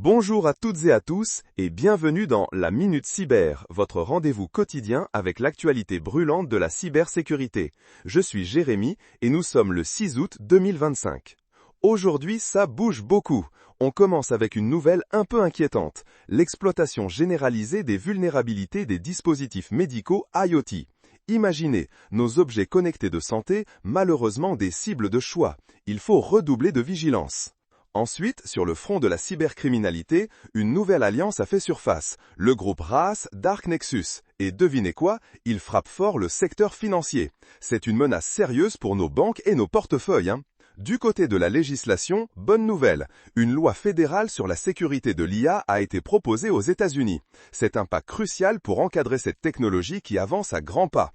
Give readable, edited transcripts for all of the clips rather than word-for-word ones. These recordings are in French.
Bonjour à toutes et à tous et bienvenue dans la Minute Cyber, votre rendez-vous quotidien avec l'actualité brûlante de la cybersécurité. Je suis Jérémy et nous sommes le 6 août 2025. Aujourd'hui, ça bouge beaucoup. On commence avec une nouvelle un peu inquiétante, l'exploitation généralisée des vulnérabilités des dispositifs médicaux IoT. Imaginez, nos objets connectés de santé, malheureusement des cibles de choix. Il faut redoubler de vigilance. Ensuite, sur le front de la cybercriminalité, une nouvelle alliance a fait surface, le groupe RAAS Dark Nexus. Et devinez quoi, il frappe fort le secteur financier. C'est une menace sérieuse pour nos banques et nos portefeuilles. Du côté de la législation, bonne nouvelle, une loi fédérale sur la sécurité de l'IA a été proposée aux États-Unis. C'est un pas crucial pour encadrer cette technologie qui avance à grands pas.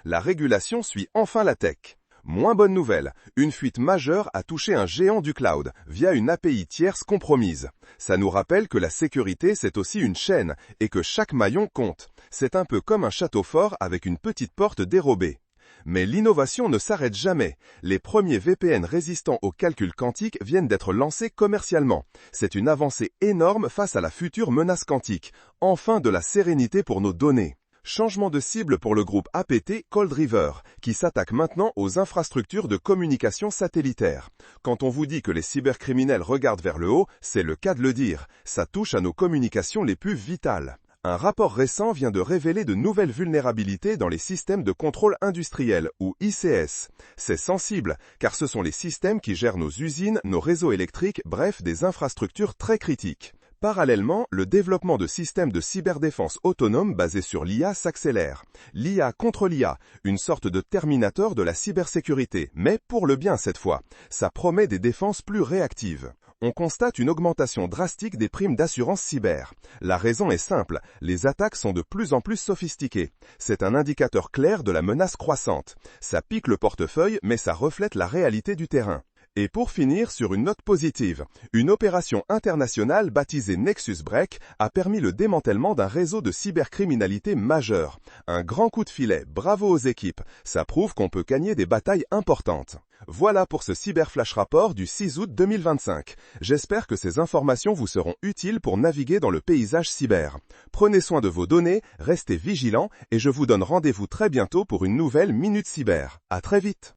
La régulation suit enfin la tech. Moins bonne nouvelle, une fuite majeure a touché un géant du cloud via une API tierce compromise. Ça nous rappelle que la sécurité c'est aussi une chaîne et que chaque maillon compte. C'est un peu comme un château fort avec une petite porte dérobée. Mais l'innovation ne s'arrête jamais. Les premiers VPN résistants au calcul quantique viennent d'être lancés commercialement. C'est une avancée énorme face à la future menace quantique. Enfin de la sérénité pour nos données. Changement de cible pour le groupe APT Cold River, qui s'attaque maintenant aux infrastructures de communication satellitaire. Quand on vous dit que les cybercriminels regardent vers le haut, c'est le cas de le dire. Ça touche à nos communications les plus vitales. Un rapport récent vient de révéler de nouvelles vulnérabilités dans les systèmes de contrôle industriel, ou ICS. C'est sensible, car ce sont les systèmes qui gèrent nos usines, nos réseaux électriques, bref, des infrastructures très critiques. Parallèlement, le développement de systèmes de cyberdéfense autonomes basés sur l'IA s'accélère. L'IA contre l'IA, une sorte de terminator de la cybersécurité, mais pour le bien cette fois. Ça promet des défenses plus réactives. On constate une augmentation drastique des primes d'assurance cyber. La raison est simple, les attaques sont de plus en plus sophistiquées. C'est un indicateur clair de la menace croissante. Ça pique le portefeuille, mais ça reflète la réalité du terrain. Et pour finir sur une note positive, une opération internationale baptisée Nexus Break a permis le démantèlement d'un réseau de cybercriminalité majeur. Un grand coup de filet, bravo aux équipes, ça prouve qu'on peut gagner des batailles importantes. Voilà pour ce Cyberflash Rapport du 6 août 2025. J'espère que ces informations vous seront utiles pour naviguer dans le paysage cyber. Prenez soin de vos données, restez vigilants et je vous donne rendez-vous très bientôt pour une nouvelle Minute Cyber. À très vite.